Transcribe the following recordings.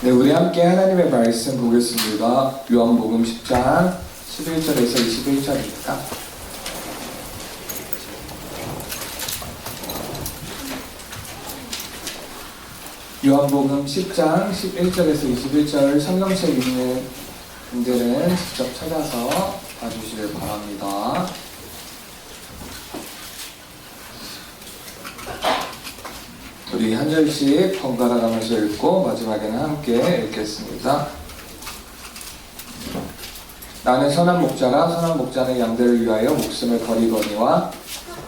네, 우리 함께 하나님의 말씀 보겠습니다. 요한복음 10장 11절에서 21절입니다. 요한복음 10장 11절에서 21절 성경책 있는 분들은 직접 찾아서 봐주시길 바랍니다. 우리 한 절씩 번갈아 가면서 읽고 마지막에는 함께 읽겠습니다. 나는 선한 목자라 선한 목자는 양들을 위하여 목숨을 버리거니와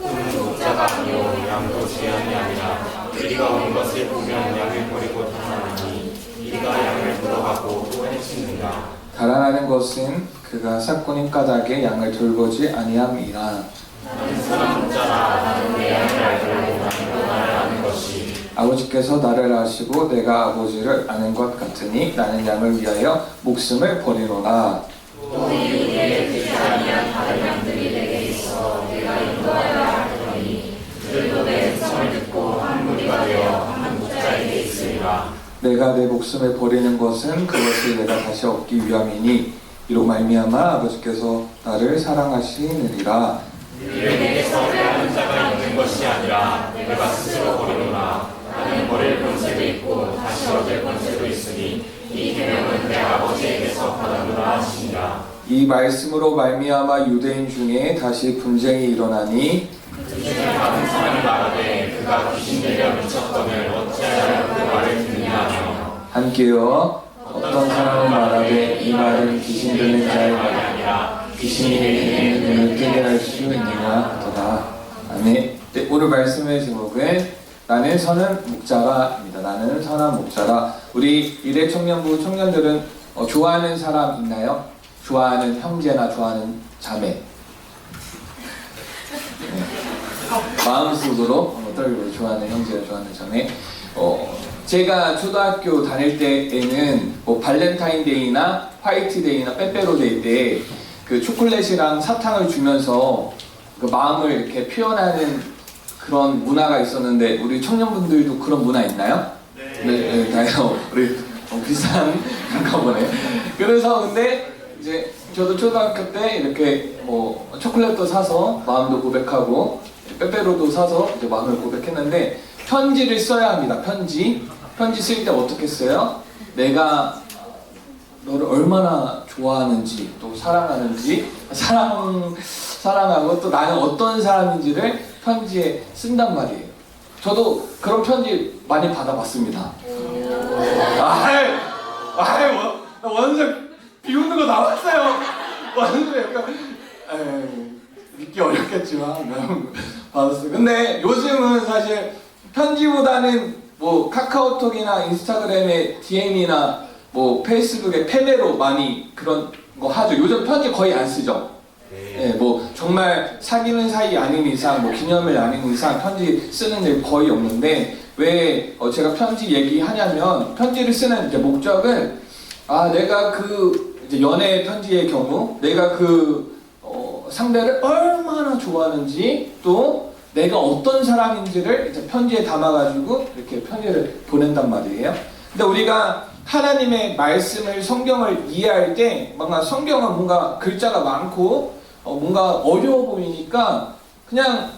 착한 목자가 아니요 양도 제 양이 아니라 이리가 오는 것을 보면 양을 버리고 달아나니 이리가 양을 물어가고 또 해치는가. 달아나는 것은 그가 삭고닌 까닭에 양을 돌보지 아니함이라. 나는 선한 목자라 나는 내 양을 알고 나는 나를 아는 것이 아버지께서 나를 아시고 내가 아버지를 아는 것 같으니 나는 양을 위하여 목숨을 버리노라. 또 이후에 듣지 아니한 다른 양들이 내게 있어 내가 인도하여야 하더니 그들도 내 음성을 듣고 한 무리가 되어 한 목자에게 있으리라. 내가 내 목숨을 버리는 것은 그것을 내가 다시 얻기 위함이니 이로 말미암아 아버지께서 나를 사랑하시느니라. 내게서 빼앗는 자가 있는 것이 아니라 내가 스스로 버리노라. 나는 버릴 권세도 있고 다시 얻을 권세도 있으니 이 계명은 내 아버지에게서 받았노라 하시니라. 이 말씀으로 말미암아 유대인 중에 다시 분쟁이 일어나니 그중에 많은 사람이 말하되 그가 귀신 들려 미쳤거늘 어찌하여 그 말을 듣느냐 하며 함께여 어떤 사람은 말하되 이 말은 귀신 들린 자의 말이 아니라 귀신이 들리는 눈을 뜨게 할 수 있느냐 하더라. 아멘. 네, 오늘 말씀의 제목은 나는 선한 목자라입니다. 나는 선한 목자라. 우리 미래 청년부 청년들은 좋아하는 사람 있나요? 좋아하는 형제나 좋아하는 자매. 네. 마음속으로 떨리고 좋아하는 형제나 좋아하는 자매. 제가 초등학교 다닐 때에는 뭐 발렌타인데이나 화이트데이나 빼빼로데이 때 그 초콜릿이랑 사탕을 주면서 그 마음을 이렇게 표현하는 그런 문화가 있었는데 우리 청년분들도 그런 문화 있나요? 네, 다요. 우리 비슷한가 보네. 그래서 근데 이제 저도 초등학교 때 이렇게 뭐 초콜릿도 사서 마음도 고백하고 빼빼로도 사서 이제 마음을 고백했는데 편지를 써야 합니다. 편지 쓸 때 어떻게 써요? 내가 너를 얼마나 좋아하는지 또 사랑하는지 사랑하고 또 나는 어떤 사람인지를 편지에 쓴단 말이에요. 저도 그런 편지 많이 받아봤습니다. 완전 비웃는 거 나왔어요. 완전 약간 믿기 어렵겠지만 받았어요. 근데 요즘은 사실 편지보다는 뭐 카카오톡이나 인스타그램의 DM이나 뭐 페이스북에 페메로 많이 그런 거 하죠. 요즘 편지 거의 안 쓰죠. 네, 뭐 정말 사귀는 사이 아닌 이상, 뭐 기념일 아닌 이상 편지 쓰는 일 거의 없는데 왜 제가 편지 얘기하냐면 편지를 쓰는 이제 목적은 내가 그 이제 연애 편지의 경우 내가 그 상대를 얼마나 좋아하는지 또 내가 어떤 사람인지를 이제 편지에 담아가지고 이렇게 편지를 보낸단 말이에요. 근데 우리가 하나님의 말씀을 성경을 이해할 때 뭔가 성경은 뭔가 글자가 많고 뭔가 어려워 보이니까 그냥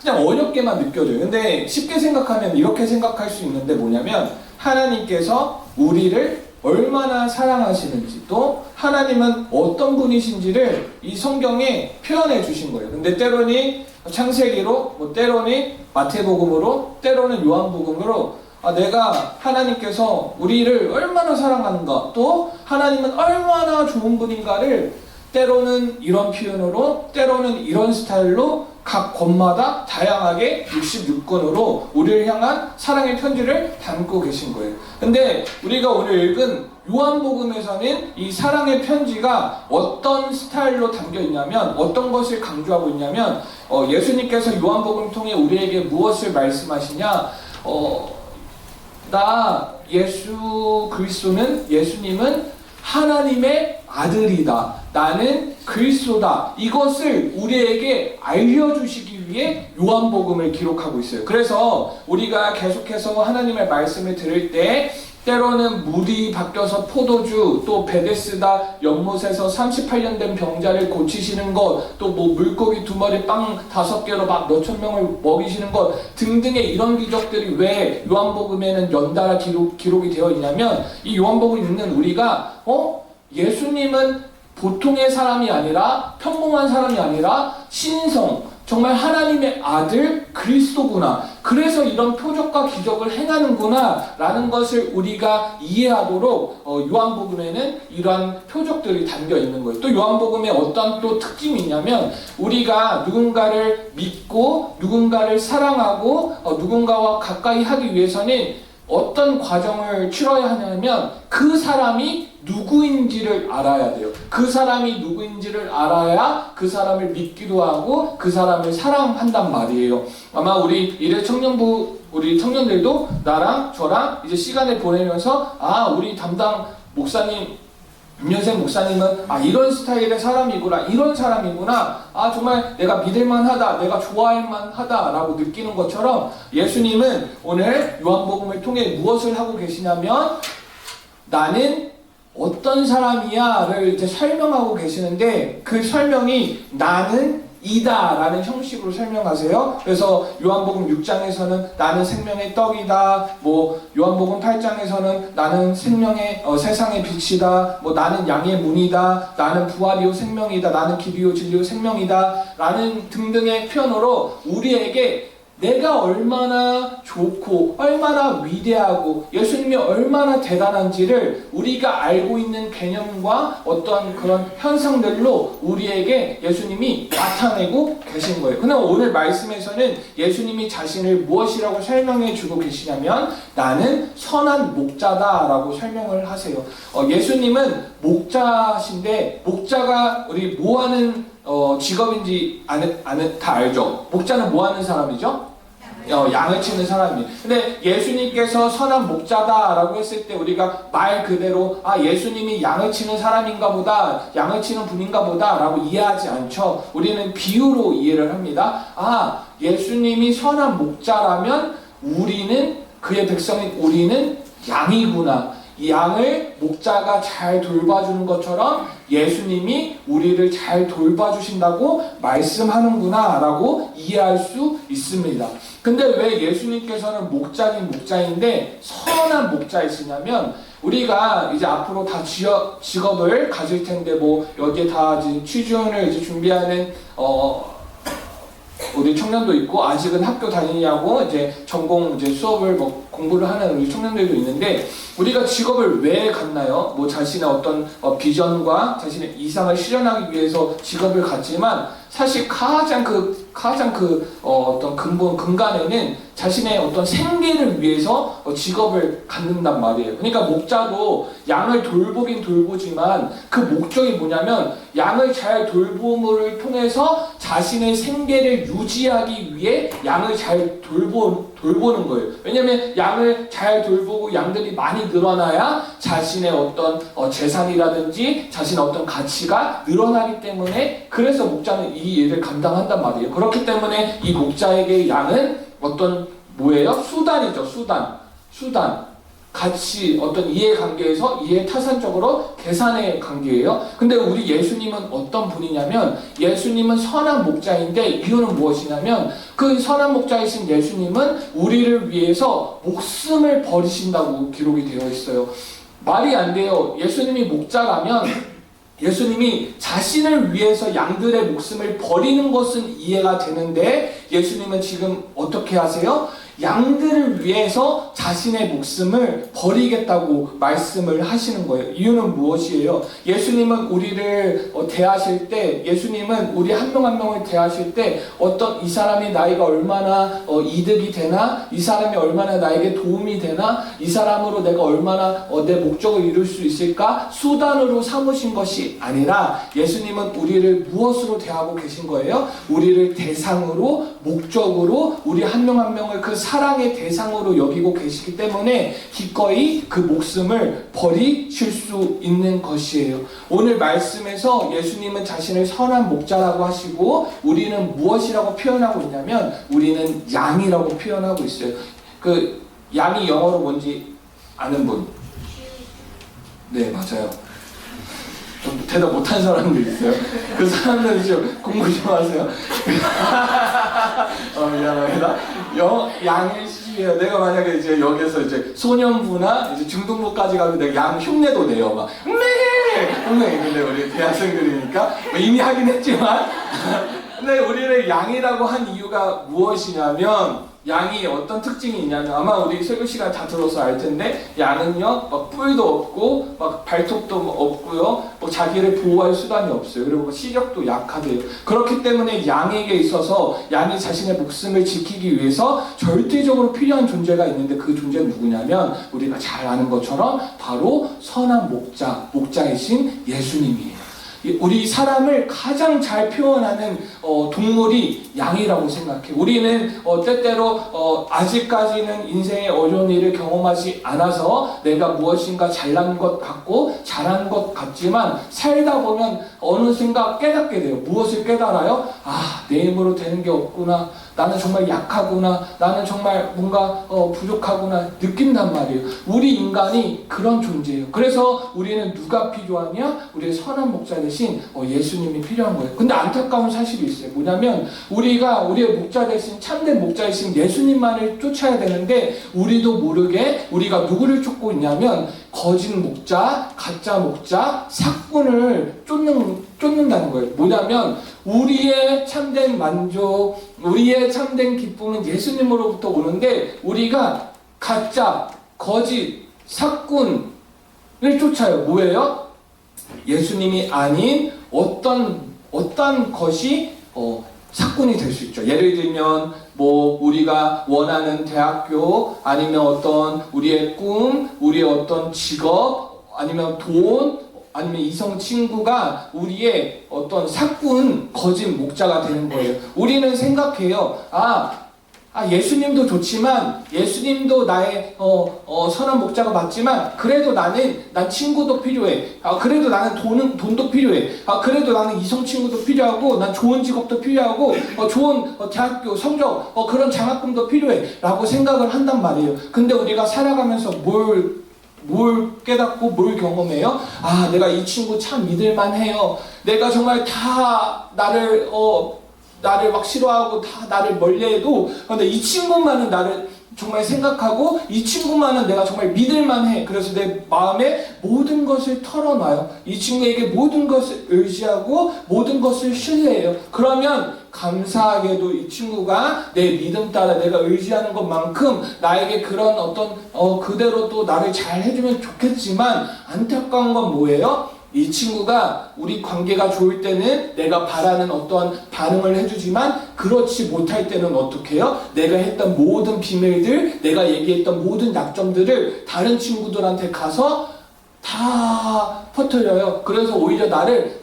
어렵게만 느껴져요. 근데 쉽게 생각하면 이렇게 생각할 수 있는데 뭐냐면 하나님께서 우리를 얼마나 사랑하시는지 또 하나님은 어떤 분이신지를 이 성경에 표현해 주신 거예요. 근데 때로는 창세기로 뭐 때로는 마태복음으로 때로는 요한복음으로 내가 하나님께서 우리를 얼마나 사랑하는가 또 하나님은 얼마나 좋은 분인가를 때로는 이런 표현으로 때로는 이런 스타일로 각 권마다 다양하게 66권으로 우리를 향한 사랑의 편지를 담고 계신 거예요. 근데 우리가 오늘 읽은 요한복음에서는 이 사랑의 편지가 어떤 스타일로 담겨 있냐면 어떤 것을 강조하고 있냐면 예수님께서 요한복음 통해 우리에게 무엇을 말씀하시냐 예수 그리스도는 예수님은 하나님의 아들이다. 나는 그리스도다. 이것을 우리에게 알려주시기 위해 요한복음을 기록하고 있어요. 그래서 우리가 계속해서 하나님의 말씀을 들을 때 때로는 물이 바뀌어서 포도주, 또 베데스다 연못에서 38년 된 병자를 고치시는 것, 또 뭐 물고기 2마리 빵 5개로 막 몇천 명을 먹이시는 것 등등의 이런 기적들이 왜 요한복음에는 연달아 기록이 되어 있냐면, 이 요한복음 읽는 우리가 예수님은 보통의 사람이 아니라, 평범한 사람이 아니라 신성, 정말 하나님의 아들 그리스도구나, 그래서 이런 표적과 기적을 행하는구나 라는 것을 우리가 이해하도록 요한복음에는 이러한 표적들이 담겨 있는 거예요. 또 요한복음에 어떤 또 특징이 있냐면, 우리가 누군가를 믿고 누군가를 사랑하고 누군가와 가까이 하기 위해서는 어떤 과정을 치러야 하냐면, 그 사람이 누구인지를 알아야 돼요. 그 사람이 누구인지를 알아야 그 사람을 믿기도 하고 그 사람을 사랑한단 말이에요. 아마 우리 일일 청년부 우리 청년들도 나랑 저랑 이제 시간을 보내면서, 우리 담당 목사님, 임현생 목사님은 이런 스타일의 사람이구나, 이런 사람이구나, 정말 내가 믿을만하다, 내가 좋아할만하다 라고 느끼는 것처럼, 예수님은 오늘 요한복음을 통해 무엇을 하고 계시냐면, 나는 어떤 사람이야를 이제 설명하고 계시는데, 그 설명이 나는 이다 라는 형식으로 설명하세요. 그래서 요한복음 6장에서는 나는 생명의 떡이다, 뭐 요한복음 8장에서는 나는 생명의 세상의 빛이다, 뭐 나는 양의 문이다, 나는 부활이요 생명이다, 나는 길이요 진리요 생명이다 라는 등등의 표현으로 우리에게 내가 얼마나 좋고 얼마나 위대하고 예수님이 얼마나 대단한지를 우리가 알고 있는 개념과 어떤 그런 현상들로 우리에게 예수님이 나타내고 계신 거예요. 그러나 오늘 말씀에서는 예수님이 자신을 무엇이라고 설명해 주고 계시냐면, 나는 선한 목자다 라고 설명을 하세요. 예수님은 목자신데, 목자가 우리 뭐 하는 직업인지 다 알죠? 목자는 뭐 하는 사람이죠? 양을 치는 사람이에요. 근데 예수님께서 선한 목자다라고 했을 때 우리가 말 그대로 예수님이 양을 치는 사람인가 보다, 양을 치는 분인가 보다 라고 이해하지 않죠. 우리는 비유로 이해를 합니다. 예수님이 선한 목자라면 우리는, 그의 백성인 우리는 양이구나, 이 양을 목자가 잘 돌봐주는 것처럼 예수님이 우리를 잘 돌봐주신다고 말씀하는구나 라고 이해할 수 있습니다. 근데 왜 예수님께서는 목자긴 목자인데 선한 목자이시냐면, 우리가 이제 앞으로 다 직업을 가질 텐데, 뭐 여기에 다 지금 취준을 이제 준비하는 우리 청년도 있고, 아직은 학교 다니냐고 이제 전공 이제 수업을 뭐 공부를 하는 우리 청년들도 있는데, 우리가 직업을 왜 갖나요? 뭐 자신의 어떤 비전과 자신의 이상을 실현하기 위해서 직업을 갖지만, 사실 가장 어떤 근간에는 자신의 어떤 생계를 위해서 직업을 갖는단 말이에요. 그러니까 목자도 양을 돌보긴 돌보지만 그 목적이 뭐냐면, 양을 잘 돌봄을 통해서 자신의 생계를 유지하기 위해 양을 잘 돌보는 거예요. 왜냐면 양을 잘 돌보고 양들이 많이 늘어나야 자신의 어떤 재산이라든지 자신의 어떤 가치가 늘어나기 때문에, 그래서 목자는 이 일을 감당한단 말이에요. 그렇기 때문에 이 목자에게 양은 어떤 뭐예요? 수단이죠. 수단. 같이 어떤 이해관계에서 이해타산적으로 계산의 관계예요. 근데 우리 예수님은 어떤 분이냐면, 예수님은 선한 목자인데, 이유는 무엇이냐면, 그 선한 목자이신 예수님은 우리를 위해서 목숨을 버리신다고 기록이 되어 있어요. 말이 안 돼요. 예수님이 목자라면 예수님이 자신을 위해서 양들의 목숨을 버리는 것은 이해가 되는데, 예수님은 지금 어떻게 하세요? 양들을 위해서 자신의 목숨을 버리겠다고 말씀을 하시는 거예요. 이유는 무엇이에요? 예수님은 우리를 대하실 때, 예수님은 우리 한 명 한 명을 대하실 때, 어떤 이 사람이 나이가 얼마나 이득이 되나, 이 사람이 얼마나 나에게 도움이 되나, 이 사람으로 내가 얼마나 내 목적을 이룰 수 있을까, 수단으로 삼으신 것이 아니라, 예수님은 우리를 무엇으로 대하고 계신 거예요? 우리를 대상으로, 목적으로, 우리 한 명 한 명을 그 사랑의 대상으로 여기고 계시기 때문에 기꺼이 그 목숨을 버리실 수 있는 것이에요. 오늘 말씀에서 예수님은 자신을 선한 목자라고 하시고, 우리는 무엇이라고 표현하고 있냐면, 우리는 양이라고 표현하고 있어요. 그 양이 영어로 뭔지 아는 분? 네, 맞아요. 좀 대답 못한 사람들 있어요. 그 사람들이 좀 공부 좀 하세요. 미안합니다. 양의 시기예요. 내가 만약에 이제 여기서 이제 소년부나 이제 중등부까지 가면 내가 양 흉내도 내요. 막 흉내. 근데 우리 대학생들이니까 이미 하긴 했지만. 근데 우리를 양이라고 한 이유가 무엇이냐면, 양이 어떤 특징이 있냐면, 아마 우리 설교 시간 다 들어서 알 텐데, 양은요 막 뿔도 없고 막 발톱도 없고요, 뭐 자기를 보호할 수단이 없어요. 그리고 시력도 약하대요. 그렇기 때문에 양에게 있어서 양이 자신의 목숨을 지키기 위해서 절대적으로 필요한 존재가 있는데, 그 존재는 누구냐면 우리가 잘 아는 것처럼 바로 선한 목자이신 예수님이에요. 우리 사람을 가장 잘 표현하는 동물이 양이라고 생각해. 우리는 때때로 아직까지는 인생의 어려운 일을 경험하지 않아서 내가 무엇인가 잘난 것 같고 잘한 것 같지만, 살다 보면 어느샌가 깨닫게 돼요. 무엇을 깨달아요? 내 힘으로 되는 게 없구나. 나는 정말 약하구나. 나는 정말 뭔가 부족하구나 느낀단 말이에요. 우리 인간이 그런 존재예요. 그래서 우리는 누가 필요하냐? 우리의 선한 목자 대신 예수님이 필요한 거예요. 근데 안타까운 사실이 있어요. 뭐냐면 우리가 우리의 목자 대신 참된 목자이신 예수님만을 쫓아야 되는데, 우리도 모르게 우리가 누구를 쫓고 있냐면 거짓 목자, 가짜 목자, 삭군을 쫓는다는 거예요. 뭐냐면 우리의 참된 만족, 우리의 참된 기쁨은 예수님으로부터 오는데, 우리가 가짜, 거짓, 삭군을 쫓아요. 뭐예요? 예수님이 아닌 어떤 것이 삭군이 될 수 있죠. 예를 들면 뭐 우리가 원하는 대학교, 아니면 어떤 우리의 꿈, 우리의 어떤 직업, 아니면 돈, 아니면 이성 친구가 우리의 어떤 삭군, 거짓 목자가 되는 거예요. 우리는 생각해요. 예수님도 좋지만, 예수님도 나의 선한 목자가 맞지만, 그래도 난 친구도 필요해. 그래도 나는 돈도 필요해. 그래도 나는 이성 친구도 필요하고, 난 좋은 직업도 필요하고, 좋은 대학교 성적, 그런 장학금도 필요해 라고 생각을 한단 말이에요. 근데 우리가 살아가면서 뭘 깨닫고 뭘 경험해요? 내가 이 친구 참 믿을만해요. 내가 정말 다 나를 막 싫어하고 다 나를 멀리해도, 근데 이 친구만은 나를 정말 생각하고, 이 친구만은 내가 정말 믿을만해. 그래서 내 마음에 모든 것을 털어놔요. 이 친구에게 모든 것을 의지하고 모든 것을 신뢰해요. 그러면 감사하게도 이 친구가 내 믿음 따라 내가 의지하는 것만큼 나에게 그런 어떤 그대로 또 나를 잘 해주면 좋겠지만, 안타까운 건 뭐예요? 이 친구가 우리 관계가 좋을 때는 내가 바라는 어떤 반응을 해주지만, 그렇지 못할 때는 어떻게 해요? 내가 했던 모든 비밀들, 내가 얘기했던 모든 약점들을 다른 친구들한테 가서 다 퍼뜨려요. 그래서 오히려 나를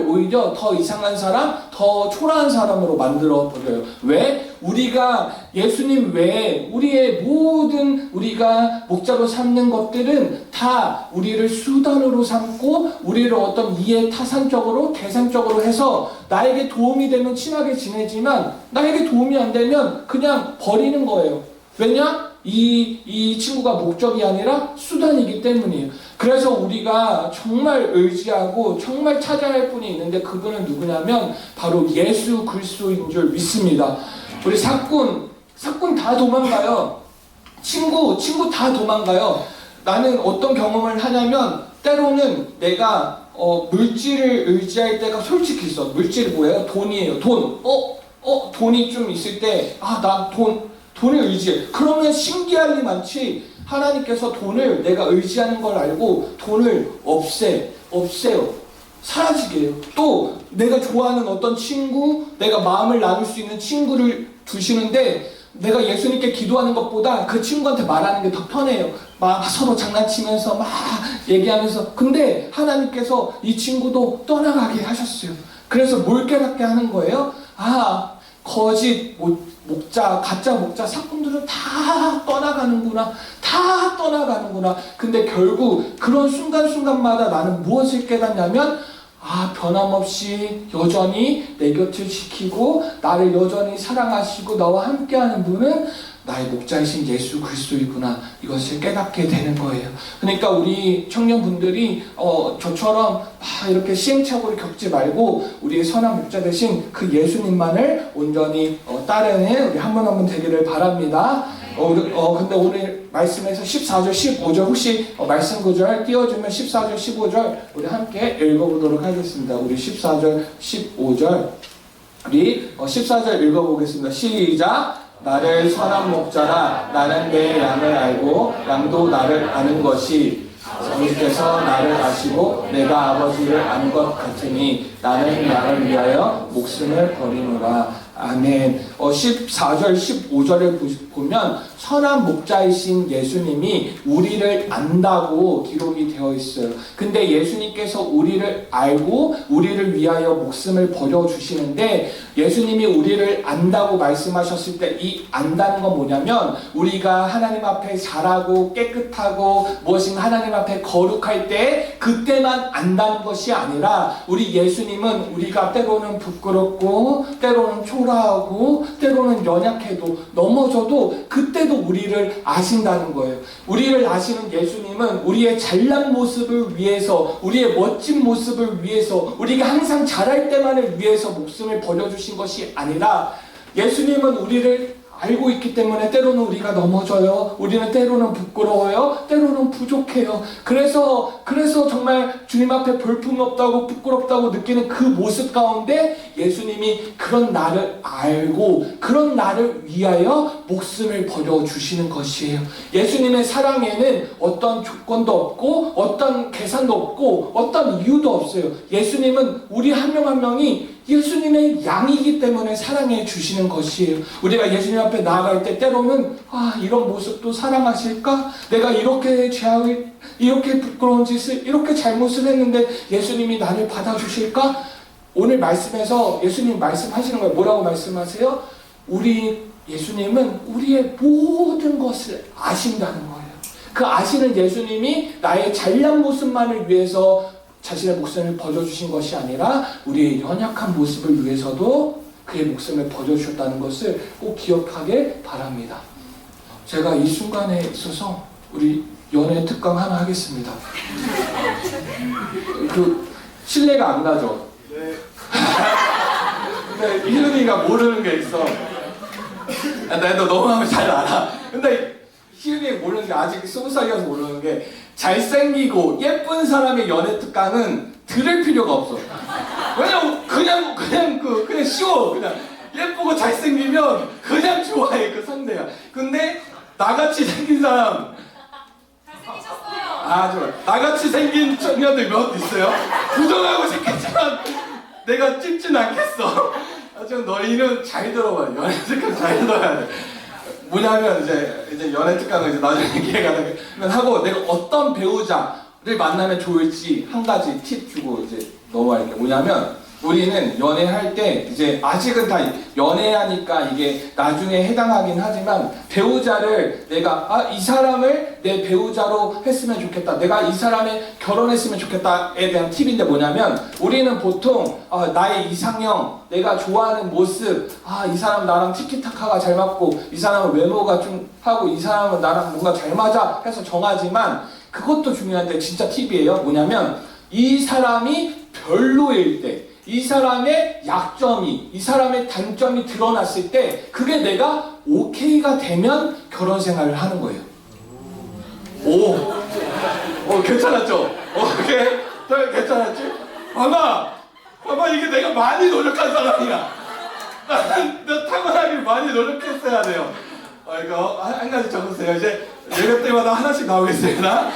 오히려 더 이상한 사람, 더 초라한 사람으로 만들어 버려요. 왜? 우리가 예수님 외에 우리의 모든 우리가 목자로 삼는 것들은 다 우리를 수단으로 삼고, 우리를 어떤 이해 타산적으로 계산적으로 해서 나에게 도움이 되면 친하게 지내지만, 나에게 도움이 안 되면 그냥 버리는 거예요. 왜냐? 이 친구가 목적이 아니라 수단이기 때문이에요. 그래서 우리가 정말 의지하고 정말 찾아야 할 분이 있는데, 그분은 누구냐면 바로 예수 그리스도인 줄 믿습니다. 우리 삭군 다 도망가요. 친구 다 도망가요. 나는 어떤 경험을 하냐면, 때로는 내가 물질을 의지할 때가 솔직히 있어. 물질이 뭐예요? 돈이에요. 돈이 좀 있을 때, 나 돈을 의지해. 그러면 신기할 일 많지. 하나님께서 돈을 내가 의지하는 걸 알고 돈을 없애요. 사라지게 해요. 또 내가 좋아하는 어떤 친구, 내가 마음을 나눌 수 있는 친구를 두시는데, 내가 예수님께 기도하는 것보다 그 친구한테 말하는 게 더 편해요. 막 서로 장난치면서 막 얘기하면서. 근데 하나님께서 이 친구도 떠나가게 하셨어요. 그래서 뭘 깨닫게 하는 거예요? 거짓 목자, 가짜 목자, 삭군들은 다 떠나가는구나. 근데 결국 그런 순간순간마다 나는 무엇을 깨닫냐면, 변함없이 여전히 내 곁을 지키고 나를 여전히 사랑하시고 나와 함께하는 분은 나의 목자이신 예수 그리스도이구나, 이것을 깨닫게 되는 거예요. 그러니까 우리 청년분들이 저처럼 막 이렇게 시행착오를 겪지 말고 우리의 선한 목자 되신 그 예수님만을 온전히 따르는 우리 한 분 한 분 되기를 바랍니다. 근데 오늘 말씀에서 14절 15절 혹시 말씀 구절 띄워주면 14절 15절 우리 함께 읽어보도록 하겠습니다. 우리 14절 15절 우리 14절 읽어보겠습니다. 시작. 나를 선한 목자라. 나는 내 양을 알고 양도 나를 아는 것이 아버지께서 나를 아시고 내가 아버지를 아는 것 같으니 나는 양을 위하여 목숨을 버리노라. 아멘. 14절 15절을 보면 선한 목자이신 예수님이 우리를 안다고 기록이 되어 있어요. 근데 예수님께서 우리를 알고 우리를 위하여 목숨을 버려주시는데, 예수님이 우리를 안다고 말씀하셨을 때 이 안다는 건 뭐냐면, 우리가 하나님 앞에 잘하고 깨끗하고 무엇인가 하나님 앞에 거룩할 때 그때만 안다는 것이 아니라, 우리 예수님은 우리가 때로는 부끄럽고 때로는 초라하고 때로는 연약해도 넘어져도 그때도 우리를 아신다는 거예요. 우리를 아시는 예수님은 우리의 잘난 모습을 위해서, 우리의 멋진 모습을 위해서, 우리가 항상 잘할 때만을 위해서 목숨을 버려주신 것이 아니라, 예수님은 우리를 알고 있기 때문에 때로는 우리가 넘어져요. 우리는 때로는 부끄러워요. 때로는 부족해요. 그래서 정말 주님 앞에 볼품이 없다고 부끄럽다고 느끼는 그 모습 가운데 예수님이 그런 나를 알고 그런 나를 위하여 목숨을 버려주시는 것이에요. 예수님의 사랑에는 어떤 조건도 없고 어떤 계산도 없고 어떤 이유도 없어요. 예수님은 우리 한 명 한 명이 예수님의 양이기 때문에 사랑해 주시는 것이에요. 우리가 예수님 앞에 나아갈 때 때로는 이런 모습도 사랑하실까? 내가 이렇게 죄악을, 이렇게 부끄러운 짓을, 이렇게 잘못을 했는데 예수님이 나를 받아주실까? 오늘 말씀에서 예수님 말씀하시는 거예요. 뭐라고 말씀하세요? 예수님은 우리의 모든 것을 아신다는 거예요. 그 아시는 예수님이 나의 잘난 모습만을 위해서 자신의 목숨을 버려주신 것이 아니라 우리의 연약한 모습을 위해서도 그의 목숨을 버려주셨다는 것을 꼭 기억하게 바랍니다. 제가 이 순간에 있어서 우리 연애 특강 하나 하겠습니다. 실례가 안 나죠? 네. 근데 희은이가 모르는 게 있어. 나도 너무 하면 잘 알아. 근데 희은이가 모르는 게, 아직 20살이어서 모르는 게, 잘생기고 예쁜 사람의 연애 특강은 들을 필요가 없어. 왜냐면 그냥 쉬워. 그냥 예쁘고 잘생기면 그냥 좋아해, 그 상대가. 근데 나같이 생긴 사람, 잘생기셨어요. 좋아. 나같이 생긴 청년들 몇 있어요? 부정하고 싶겠지만 내가 찝진 않겠어. 하지만 너희는 잘 들어봐요. 연애 특강 잘 들어야 돼. 뭐냐면 이제 연애 특강은 이제 나중에 기회가 되면 하고, 내가 어떤 배우자를 만나면 좋을지 한 가지 팁 주고 이제 넘어갈게. 뭐냐면, 우리는 연애할 때 이제 아직은 다 연애하니까 이게 나중에 해당하긴 하지만, 배우자를 내가 이 사람을 내 배우자로 했으면 좋겠다, 내가 이 사람에 결혼했으면 좋겠다에 대한 팁인데, 뭐냐면 우리는 보통 나의 이상형, 내가 좋아하는 모습, 이 사람 나랑 티키타카가 잘 맞고, 이 사람은 외모가 좀 하고, 이 사람은 나랑 뭔가 잘 맞아 해서 정하지만, 그것도 중요한데 진짜 팁이에요. 뭐냐면 이 사람이 별로일 때, 이 사람의 약점이, 이 사람의 단점이 드러났을 때 그게 내가 오케이가 되면 결혼 생활을 하는 거예요. 괜찮았죠? 오케이? 괜찮았지? 봐봐, 이게 내가 많이 노력한 사람이야. 나 타고나길 많이 노력했어야 돼요. 이거 한 가지 적으세요. 이제 예배 때마다 하나씩 나오겠습니다.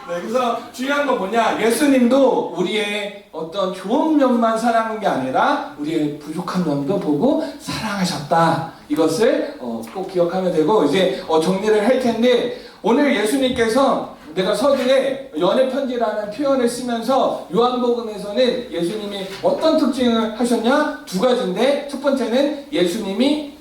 네, 그래서 중요한 건 뭐냐, 예수님도 우리의 어떤 좋은 면만 사랑한 게 아니라 우리의 부족한 면도 보고 사랑하셨다. 이것을 꼭 기억하면 되고, 이제 정리를 할 텐데, 오늘 예수님께서, 내가 서두에 연애편지라는 표현을 쓰면서 요한복음에서는 예수님이 어떤 특징을 하셨냐? 두 가지인데, 첫 번째는 예수님이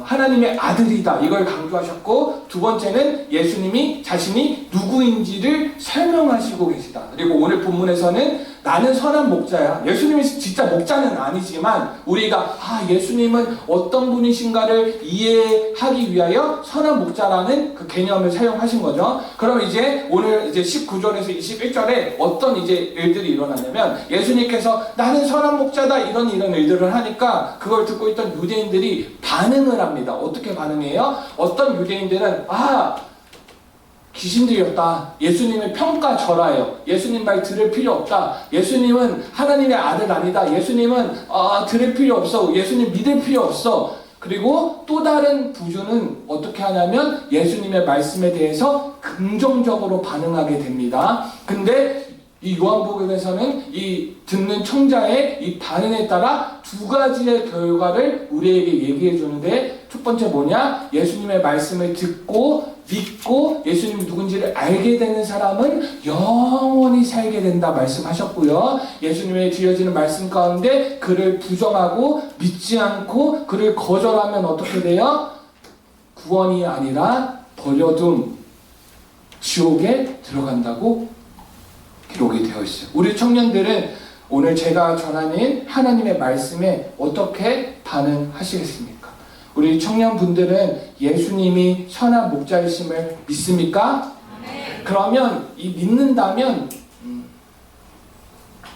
하나님의 아들이다, 이걸 강조하셨고, 두 번째는 예수님이 자신이 누구인지를 설명하시고 계시다. 그리고 오늘 본문에서는 나는 선한 목자야. 예수님이 진짜 목자는 아니지만 우리가 예수님은 어떤 분이신가를 이해하기 위하여 선한 목자라는 그 개념을 사용하신 거죠. 그럼 이제 오늘 이제 19절에서 21절에 어떤 이제 일들이 일어나냐면 예수님께서 나는 선한 목자다 이런 일들을 하니까 그걸 듣고 있던 유대인들이 반응을 합니다. 어떻게 반응해요? 어떤 유대인들은 귀신들이었다. 예수님의 평가절하예요. 예수님 말 들을 필요 없다. 예수님은 하나님의 아들 아니다. 예수님은 들을 필요 없어. 예수님 믿을 필요 없어. 그리고 또 다른 부류는 어떻게 하냐면 예수님의 말씀에 대해서 긍정적으로 반응하게 됩니다. 근데 이 요한복음에서는 이 듣는 청자의 이 반응에 따라 두 가지의 결과를 우리에게 얘기해 주는데, 첫 번째 뭐냐? 예수님의 말씀을 듣고 믿고 예수님이 누군지를 알게 되는 사람은 영원히 살게 된다 말씀하셨고요. 예수님의 드려지는 말씀 가운데 그를 부정하고 믿지 않고 그를 거절하면 어떻게 돼요? 구원이 아니라 버려둠, 지옥에 들어간다고 기록이 되어 있어요. 우리 청년들은 오늘 제가 전하는 하나님의 말씀에 어떻게 반응하시겠습니까? 우리 청년분들은 예수님이 선한 목자이심을 믿습니까? 네. 그러면 이 믿는다면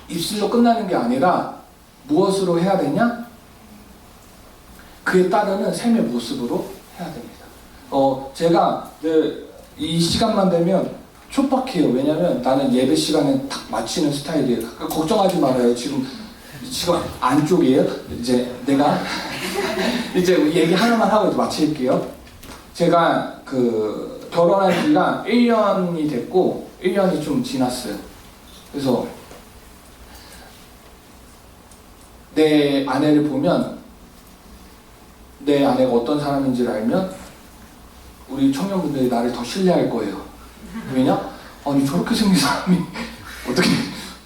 입술로 끝나는 게 아니라 무엇으로 해야 되냐? 그에 따르는 삶의 모습으로 해야 됩니다. 제가 이 시간만 되면 촉박해요. 왜냐면 나는 예배 시간에 딱 맞추는 스타일이에요. 걱정하지 말아요. 지금 안쪽이에요. 이제 내가 이제 얘기 하나만 하고 이제 마칠게요. 제가 결혼한 지가 1년이 됐고 1년이 좀 지났어요. 그래서 내 아내를 보면, 내 아내가 어떤 사람인지를 알면 우리 청년분들이 나를 더 신뢰할 거예요. 왜냐? 아니 저렇게 생긴 사람이 어떻게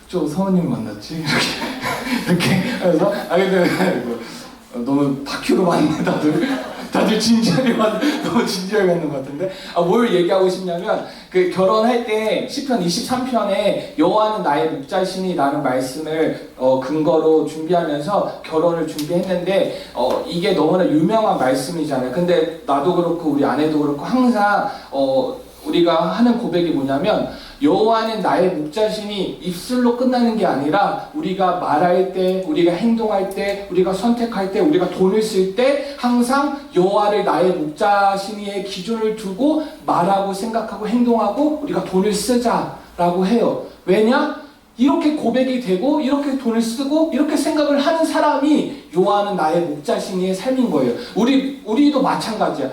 저 사모님 만났지? 이렇게 그래서 근데 너무 다큐로 봤네. 다들 진지하게 너무 진지하게 하는 것 같은데 뭘 얘기하고 싶냐면 결혼할 때 시편 23편에 여호와는 나의 목자시니 라는 말씀을 근거로 준비하면서 결혼을 준비했는데 이게 너무나 유명한 말씀이잖아요. 근데 나도 그렇고 우리 아내도 그렇고 항상 우리가 하는 고백이 뭐냐면 여호와는 나의 목자시니 입술로 끝나는 게 아니라 우리가 말할 때, 우리가 행동할 때, 우리가 선택할 때, 우리가 돈을 쓸 때 항상 여호와를 나의 목자시니의 기준을 두고 말하고 생각하고 행동하고 우리가 돈을 쓰자라고 해요. 왜냐? 이렇게 고백이 되고 이렇게 돈을 쓰고 이렇게 생각을 하는 사람이 여호와는 나의 목자시니의 삶인 거예요. 우리도 마찬가지야.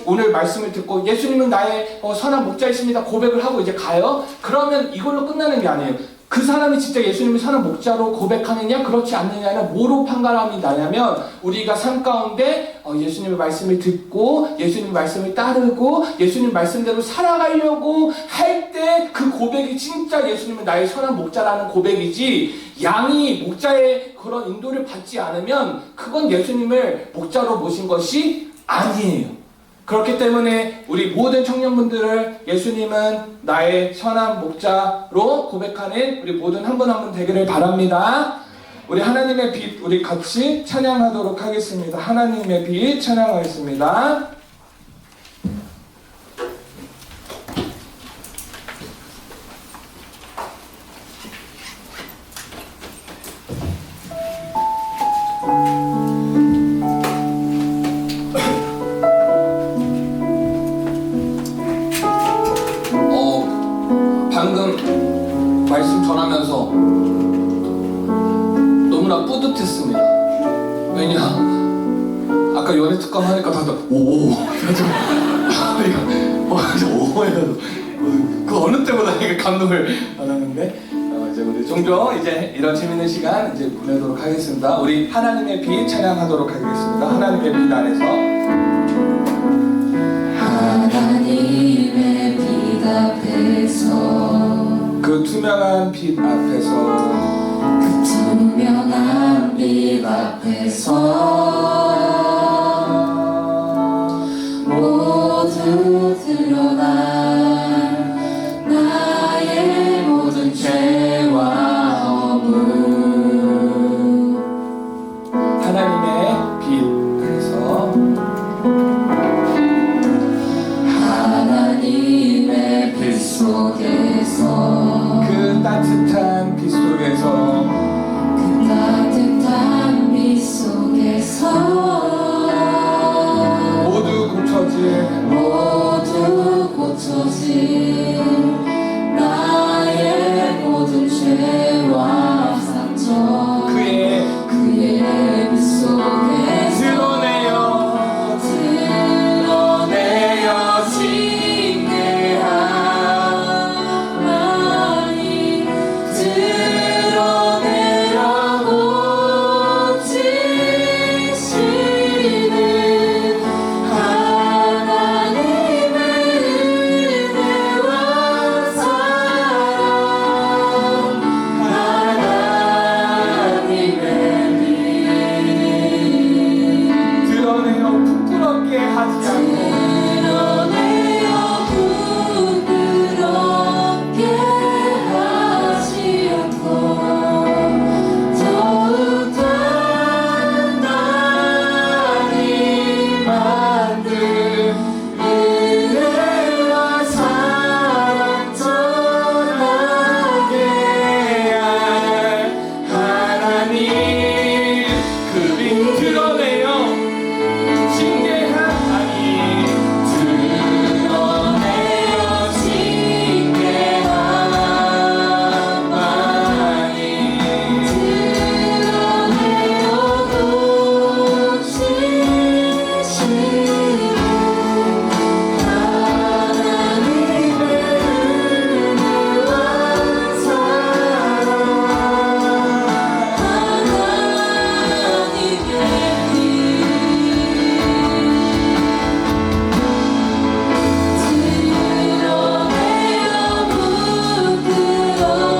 오늘 말씀을 듣고 예수님은 나의 선한 목자이십니다 고백을 하고 이제 가요. 그러면 이걸로 끝나는 게 아니에요. 그 사람이 진짜 예수님을 선한 목자로 고백하느냐 그렇지 않느냐는 뭐로 판가름이 나냐면 우리가 삶 가운데 예수님의 말씀을 듣고 예수님 말씀을 따르고 예수님 말씀대로 살아가려고 할 때 그 고백이 진짜 예수님은 나의 선한 목자라는 고백이지, 양이 목자의 그런 인도를 받지 않으면 그건 예수님을 목자로 모신 것이 아니에요. 그렇기 때문에 우리 모든 청년분들을 예수님은 나의 선한 목자로 고백하는 우리 모든 한 분 한 분 되기를 바랍니다. 우리 하나님의 빛 우리 같이 찬양하도록 하겠습니다. 하나님의 빛 찬양하겠습니다. 방금 말씀 전하면서 너무나 뿌듯했습니다. 왜냐? 아까 연애 특강 하니까 다들 오 해가지고 그 어느 때보다 이게 감동을 받았는데 이제 우리 종종 이제 이런 재밌는 시간 이제 보내도록 하겠습니다. 우리 하나님의 빛 찬양하도록 하겠습니다. 하나님의 빛 안에서 하나님의 빛 앞에서 그 투명한 빛 앞에서 그 투명한 빛 앞에서 모두 드러난 나의 모든 죄와 따뜻한 빛 속에서 그 따뜻한 빛 속에서 모두 고쳐질 나의 모든 죄와 상처 그의 빛 속에서 드러내어 징계하니 드러내어 고치시는 하나님의 은혜와 사랑 하나님의 드러내어 부끄럽게 하지 않고 드러내어 부끄럽게 하지 않고 더욱 단단히 만든 은혜와 사랑 전하게 할 하나님 그빛 드러내어 징계하니 드러내어 징계하니 드러내어 고치시는 하나님의 은혜와 사랑 하나님의 드러내어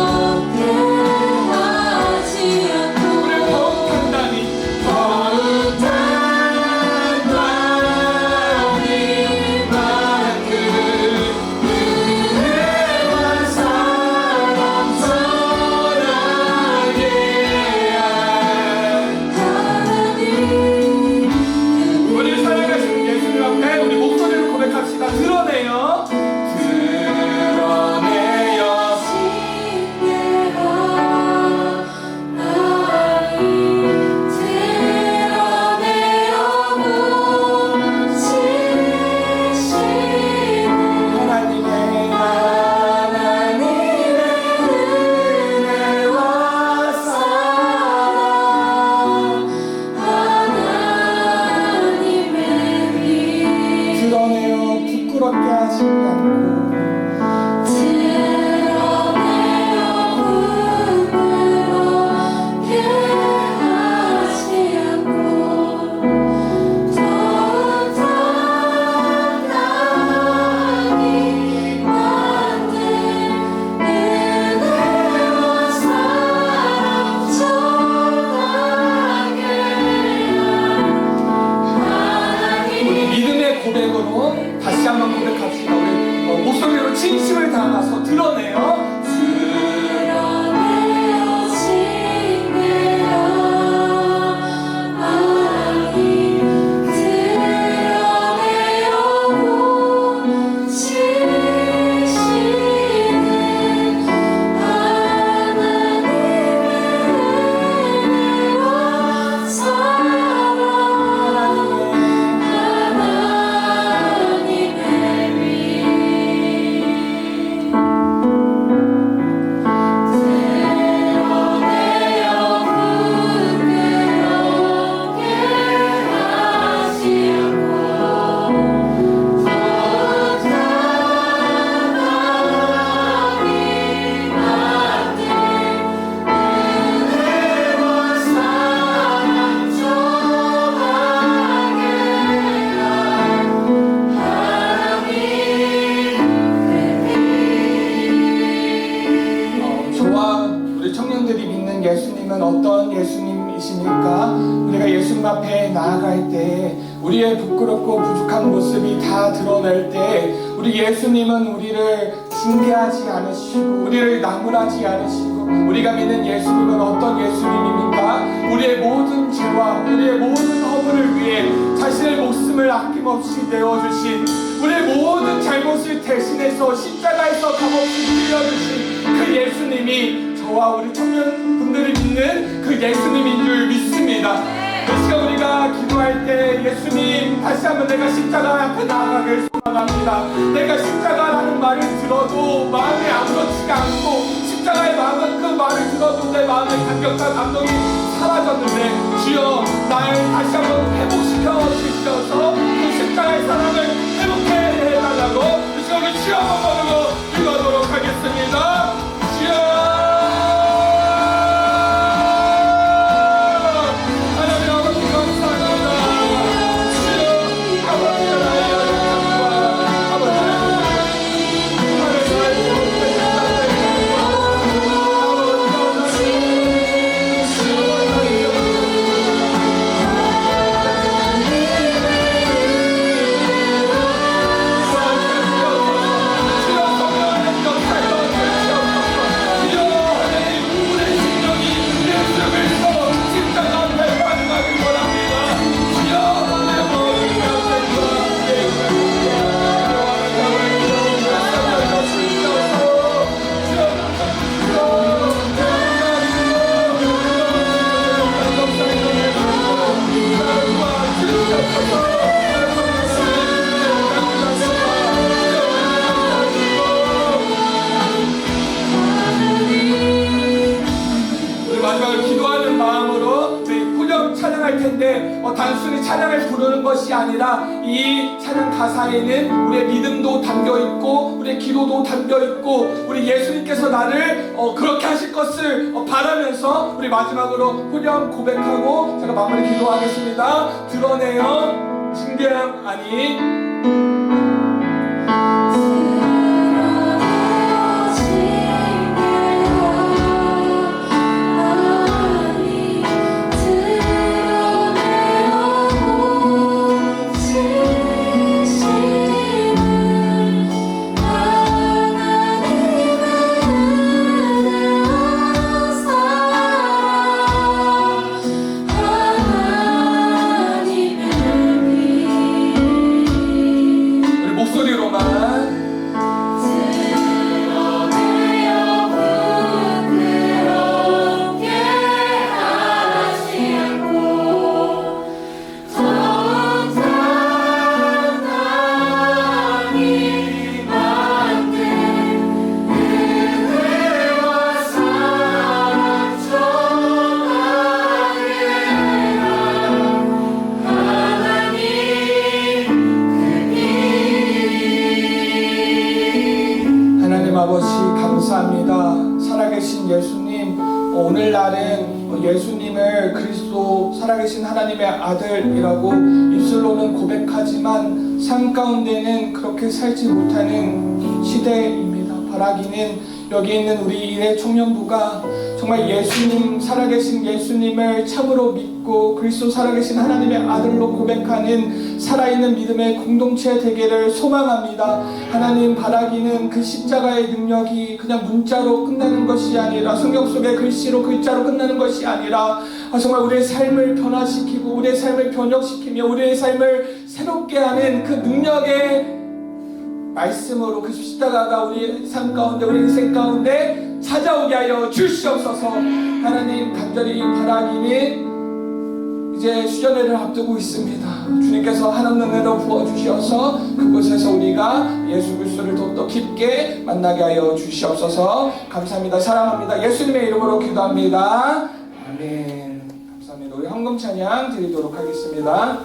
부끄럽게 하지 않고 더욱 단단히 더욱 단단히 만든 은혜와 사랑 전하게 할 하나님 우리 사랑하신 예수님 앞에 우리 목소리를 고백합시다. 드러내요 드러내요 부끄럽게 하지 않고 드러내어 부끄럽게 하지 않고 더욱 단단히 만든 은혜와 사랑 전하게 우리 하나님 믿음의 고백으로 다시 한번 고백합시다. 우리 목소리로 진심을 담아서 드러내요 드러내어 징계하니 드러내어 고치시는 하나님의 은혜와 사랑 하나님의 예수님은 어떤 예수님이십니까? 우리가 예수님 앞에 나아갈 때 우리의 부끄럽고 부족한 모습이 다 드러날 때 우리 예수님은 우리를 징계하지 않으시고 우리를 나무라지 않으시고 우리가 믿는 예수님은 어떤 예수님입니까? 우리의 모든 죄와 우리의 모든 허물을 위해 자신의 목숨을 아낌없이 내어주신 우리의 모든 잘못을 대신해서 십자가에서 값없이 흘려주신 그 그 예수님이 저와 우리 청년분들이 믿는 그 예수님인 줄 믿습니다. 그 시간 우리가 기도할 때 예수님 다시 한번 내가 십자가 앞에 나아가길 소망합니다. 내가 십자가라는 말을 들어도 마음이 아무렇지가 않고 십자가의 마음은 그 말을 들어도 내 마음의 감격과 감동이 사라졌는데 주여 날 다시 한번 회복시켜 주셔서 그 십자가의 사랑을 회복해 해달라고 그 시간 우리 주여 한번 부르고 기도하도록 하겠습니다. 주여 단순히 찬양을 부르는 것이 아니라 이 찬양 가사에는 우리의 믿음도 담겨있고 우리의 기도도 담겨있고 우리 예수님께서 나를 그렇게 하실 것을 바라면서 우리 마지막으로 후렴 고백하고 제가 마무리 기도하겠습니다. 드러내어 징계함 아니 아버지 감사합니다. 살아계신 예수님, 오늘날은 예수님을 그리스도 살아계신 하나님의 아들이라고 입술로는 고백하지만 삶 가운데는 그렇게 살지 못하는 시대입니다. 바라기는 여기 있는 우리 일의 청년부가 정말 예수님, 살아계신 예수님을 참으로 믿고 그리스도 살아계신 하나님의 아들로 고백하는 살아있는 믿음의 공동체 되기를 소망합니다. 하나님, 바라기는 그 십자가의 능력이 그냥 문자로 끝나는 것이 아니라 성경 속의 글씨로 글자로 끝나는 것이 아니라 정말 우리의 삶을 변화시키고 우리의 삶을 변혁시키며 우리의 삶을 새롭게 하는 그 능력의 말씀으로 그 십자가가 우리 삶 가운데 우리 인생 가운데 찾아오게 하여 주시옵소서. 하나님, 간절히 바라기는 이제 수련회를 앞두고 있습니다. 주님께서 한없는 은혜로 부어주셔서 그곳에서 우리가 예수 그리스도를 더욱더 깊게 만나게 하여 주시옵소서. 감사합니다. 사랑합니다. 예수님의 이름으로 기도합니다. 아멘. 감사합니다. 우리 헌금 찬양 드리도록 하겠습니다.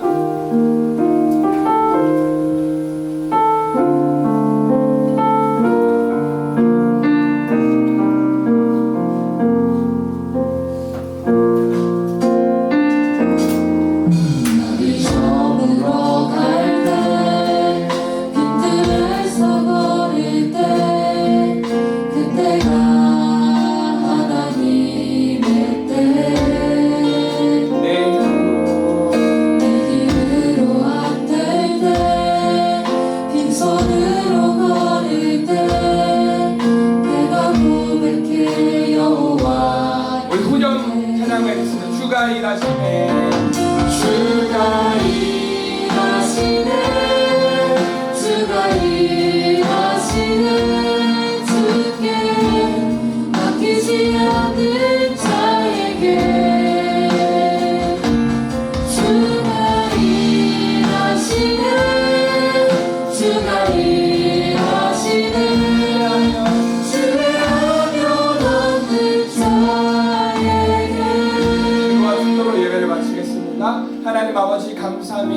주가 일하시네 주가 일하시네 주가 일하시네 주께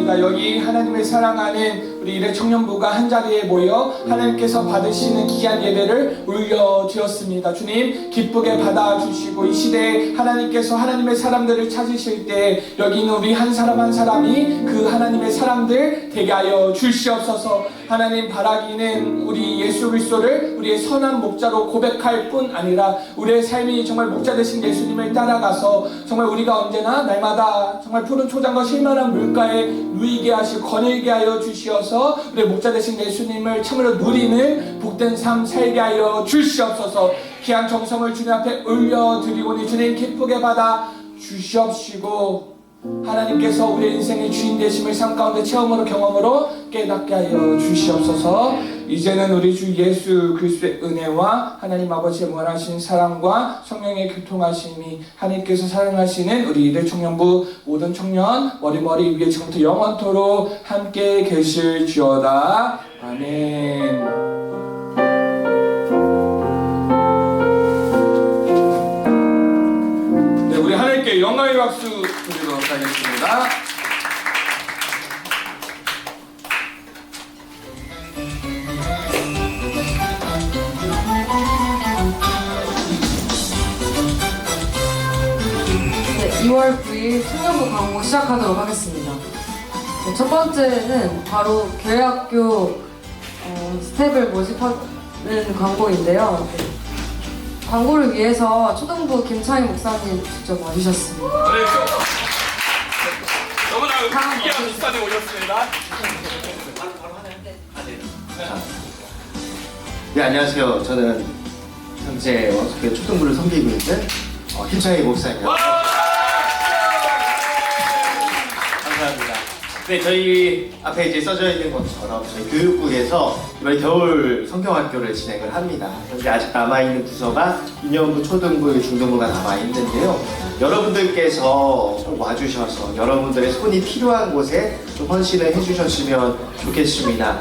기도합니다. 여기 하나님을 사랑하는 우리 일회 청년부가 한 자리에 모여 하나님께서 받으시는 귀한 예배를 올려드렸습니다. 주님 기쁘게 받아주시고 이 시대에 하나님께서 하나님의 사람들을 찾으실 때 여기 있는 우리 한 사람 한 사람이 그 하나님의 사람들 되게 하여 주시옵소서. 하나님 바라기는 우리 예수 그리스도를 우리의 선한 목자로 고백할 뿐 아니라 우리의 삶이 정말 목자 되신 예수님을 따라가서 정말 우리가 언제나 날마다 정말 푸른 초장과 실만한 물가에 누이게 하시고 거닐게 하여 주시어서 우리의 목자 되신 예수님을 참으로 누리는 복된 삶 살게 하여 주시옵소서. 귀한 정성을 주님 앞에 올려드리오니 주님 기쁘게 받아 주시옵시고 하나님께서 우리의 인생의 주인 되심을 삶 가운데 체험으로 경험으로 깨닫게 하여 주시옵소서. 이제는 우리 주 예수 그리스도의 은혜와 하나님 아버지의 무한하신 사랑과 성령의 교통하심이 하나님께서 사랑하시는 우리 이들 청년부 모든 청년 머리 위에 지금부터 영원토록 함께 계실지어다. 아멘. 우리 하나님께 영광의 박수 드리도록 하겠습니다. 네, 2월 9일 청년부 광고 시작하도록 하겠습니다. 네, 첫 번째는 바로 교회학교 스텝을 모집하는 광고인데요. 네, 광고를 위해서 초등부 김창희 목사님 직접 와주셨습니다. 네, 너무나 귀한 목사님 오셨습니다. 네, 안녕하세요. 저는 현재 어떻게 초등부를 섬기고 있는 김창희 목사입니다. 감사합니다. 네, 저희 앞에 이제 써져 있는 것처럼 저희 교육국에서 이번 겨울 성경학교를 진행을 합니다. 현재 아직 남아있는 부서가 유년부, 초등부, 중등부가 남아있는데요. 여러분들께서 좀 와주셔서 여러분들의 손이 필요한 곳에 좀 헌신을 해주셨으면 좋겠습니다.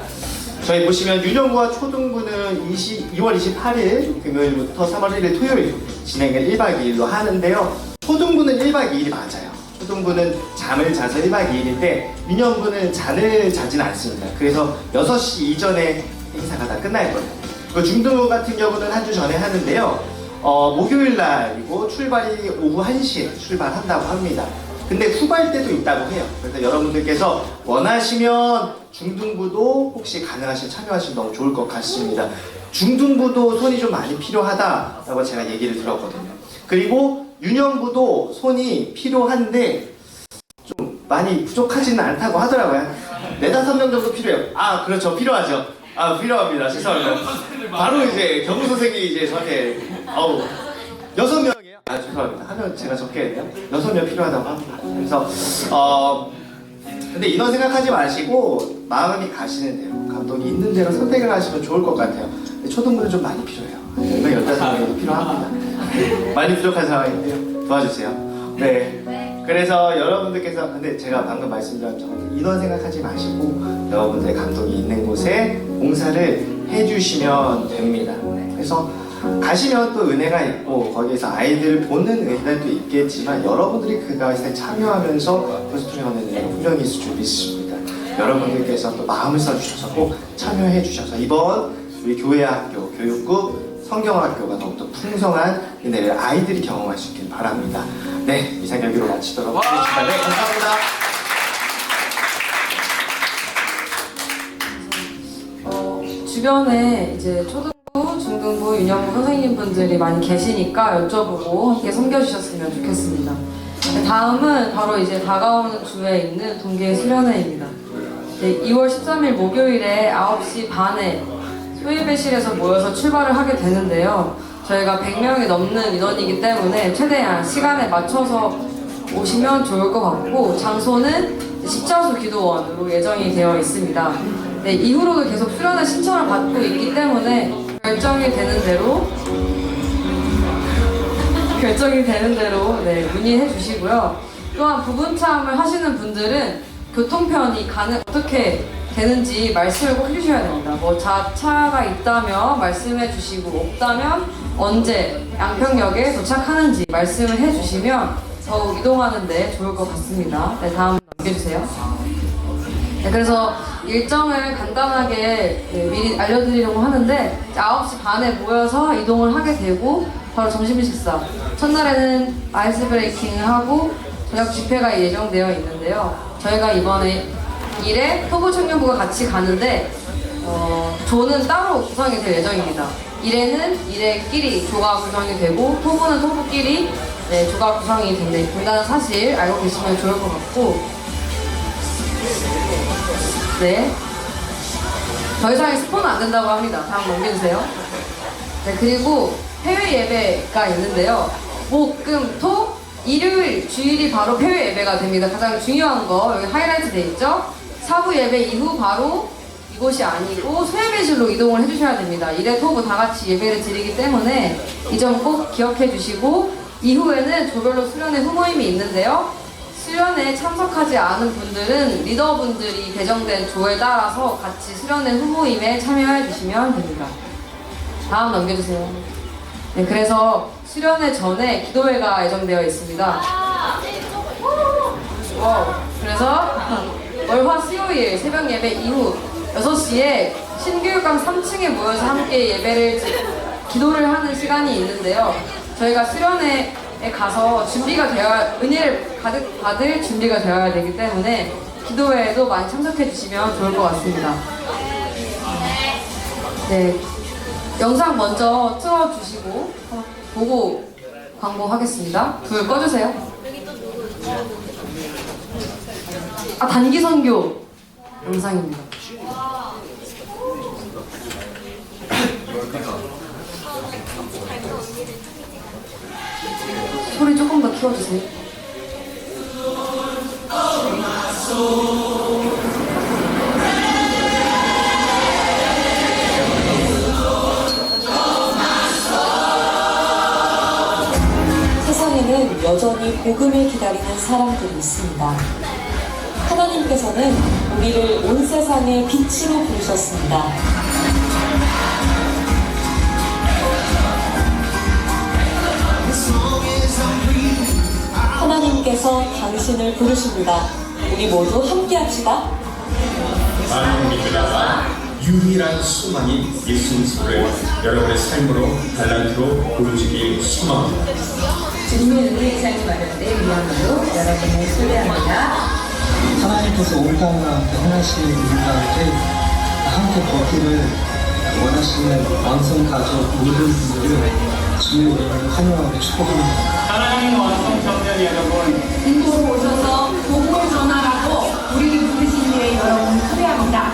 저희 보시면 유년부와 초등부는 2월 28일 금요일부터 3월 1일 토요일 진행을 1박 2일로 하는데요. 초등부는 1박 2일이 맞아요. 초등부는 잠을 자서 1박 2일인데 유년부는 잠을 자진 않습니다. 그래서 6시 이전에 행사가 다 끝날 거예요. 그 중등부 같은 경우는 한 주 전에 하는데요. 목요일 날이고 출발이 오후 1시에 출발한다고 합니다. 근데 후발 때도 있다고 해요. 그래서 여러분들께서 원하시면 중등부도 혹시 가능하시면 참여하시면 너무 좋을 것 같습니다. 중등부도 손이 좀 많이 필요하다라고 제가 얘기를 들었거든요. 그리고 유년부도 손이 필요한데 좀 많이 부족하지는 않다고 하더라고요. 4-5명 정도 필요해요. 아, 그렇죠. 필요하죠. 아, 필요합니다. 죄송합니다. 바로 이제 경우 선생님이 이제 저한테 6명이에요? 아, 죄송합니다. 하면 제가 적게 했네요. 6명 필요하다고 합니다. 그래서 근데 인원 생각하지 마시고 마음이 가시는 대로 감독이 있는 대로 선택을 하시면 좋을 것 같아요. 초등부는 좀 많이 필요해요. 10명, 15명이 필요합니다. 많이 부족한 상황인데요. 도와주세요. 네. 그래서 여러분들께서 근데 제가 방금 말씀드린 것처럼 인원 생각하지 마시고 여러분들의 감독이 있는 곳에 봉사를 해주시면 됩니다. 그래서 가시면 또 은혜가 있고 거기에서 아이들을 보는 은혜도 있겠지만 여러분들이 그것에 참여하면서 포스트링하는 은혜가 분명히 있을 줄 믿습니다. 여러분들께서 또 마음을 써주셔서 꼭 참여해 주셔서 이번 우리 교회학교, 교육국, 성경학교가 더욱더 풍성한 은혜를 아이들이 경험할 수 있길 바랍니다. 네, 이상 여기로 마치도록 하겠습니다. 네, 감사합니다. 주변에 이제 초등부, 중등부, 유년부 선생님분들이 많이 계시니까 여쭤보고 함께 섬겨주셨으면 좋겠습니다. 다음은 바로 이제 다가오는 주에 있는 동계 수련회입니다. 2월 13일 목요일에 9시 반에 소예배실에서 모여서 출발을 하게 되는데요. 저희가 100명이 넘는 인원이기 때문에 최대한 시간에 맞춰서 오시면 좋을 것 같고 장소는 십자수 기도원으로 예정이 되어 있습니다. 네, 이후로도 계속 수련회 신청을 받고 있기 때문에 결정이 되는 대로 네, 문의해 주시고요. 또한 부분 체험을 하시는 분들은 교통편이 어떻게 되는지 말씀을 꼭 해주셔야 됩니다. 뭐 차가 있다면 말씀해 주시고 없다면 언제 양평역에 도착하는지 말씀을 해주시면 더욱 이동하는 데 좋을 것 같습니다. 네, 다음 넘겨주세요. 네, 그래서 일정을 간단하게 미리 알려드리려고 하는데 이제 9시 반에 모여서 이동을 하게 되고 바로 점심 식사. 첫날에는 아이스 브레이킹을 하고 저녁 집회가 예정되어 있는데요. 저희가 이번에 일에 토부 청년부가 같이 가는데 조는 따로 구성이 될 예정입니다. 일에는 일에끼리 조가 구성이 되고 토부는 토부끼리 네, 조가 구성이 된다는 사실 알고 계시면 좋을 것 같고 네. 더 이상의 스포는 안 된다고 합니다. 다음 넘겨주세요. 네, 그리고 해외 예배가 있는데요. 목, 금, 토, 일요일, 주일이 바로 해외 예배가 됩니다. 가장 중요한 거 여기 하이라이트 돼 있죠? 사부 예배 이후 바로 이곳이 아니고 소예배실로 이동을 해주셔야 됩니다. 이래 토부 다 같이 예배를 드리기 때문에 이 점 꼭 기억해 주시고 이후에는 조별로 수련회 후모임이 있는데요. 수련회에 참석하지 않은 분들은 리더분들이 배정된 조에 따라서 같이 수련회 후모임에 참여해 주시면 됩니다. 다음 넘겨주세요. 네, 그래서 수련회 전에 기도회가 예정되어 있습니다. 그래서 월화 수요일 새벽 예배 이후 6시에 신교육관 3층에 모여서 함께 예배를 기도를 하는 시간이 있는데요. 저희가 수련회에 가서 준비가 되어야 은혜를 가득 받을 준비가 되어야 되기 때문에 기도회에도 많이 참석해 주시면 좋을 것 같습니다. 네, 영상 먼저 틀어주시고 보고 광고하겠습니다. 불 꺼주세요. 단기 선교 영상입니다. 소리 조금 더 키워주세요. 세상에는 여전히 복음을 기다리는 사람들이 있습니다. 하나님께서는 우리를 온 세상의 빛으로 부르셨습니다. 하나님께서 당신을 부르십니다. 우리 모두 함께 합시다. 많은 믿으라가 유일한 소망인 예수님을 여러분의 삶으로 달란트로 보여주길 소망합니다. 주님의 우리의 삶을 마련때 위함으로 여러분을 초대합니다. 하나님께서 온 땅을 행하시는 일 가운데 함께 걷기를 원하시는 왕성 가족 모든 분들을 주의 이름으로 환영하고 축복합니다. 하나님 왕성 청년 여러분, 인도로 오셔서 복음을 전하라고 우리를 부르신 일에 여러분을 초대합니다.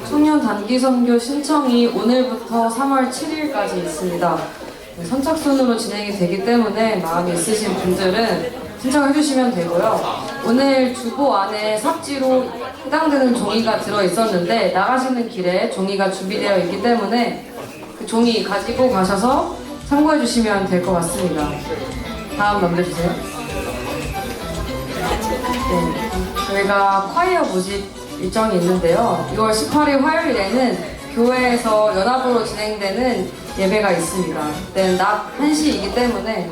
청년 단기 선교 신청이 오늘부터 3월 7일까지 있습니다. 선착순으로 진행이 되기 때문에 마음이 있으신 분들은 신청해 주시면 되고요. 오늘 주보 안에 삽지로 해당되는 종이가 들어 있었는데 나가시는 길에 종이가 준비되어 있기 때문에 그 종이 가지고 가셔서 참고해 주시면 될 것 같습니다. 다음 넘겨주세요. 네, 저희가 콰이어 모집 일정이 있는데요. 6월 18일 화요일에는 교회에서 연합으로 진행되는 예배가 있습니다. 그때는 낮 1시이기 때문에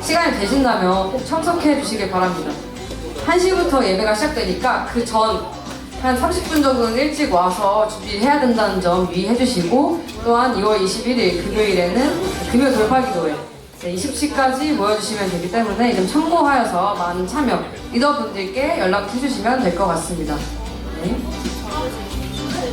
시간이 되신다면 꼭 참석해 주시길 바랍니다. 1시부터 예배가 시작되니까 그 전 한 30분 정도는 일찍 와서 준비를 해야 된다는 점 유의해 주시고 또한 2월 21일 금요일에는 금요 돌파기도회 20시까지 모여주시면 되기 때문에 좀 참고하여서 많은 참여 리더분들께 연락해 주시면 될 것 같습니다. 네.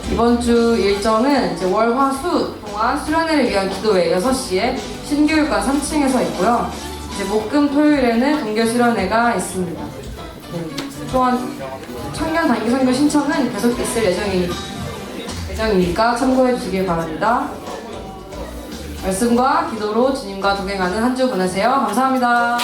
이번 주 일정은 이제 월, 화, 수 동안 수련회를 위한 기도회 6시에 신교육관 3층에서 있고요. 이제 목, 금, 토요일에는 동계 수련회가 있습니다. 네. 또한 청년 단기 선교 신청은 계속 있을 예정이니까 참고해 주시길 바랍니다. 말씀과 기도로 주님과 동행하는 한 주 보내세요. 감사합니다.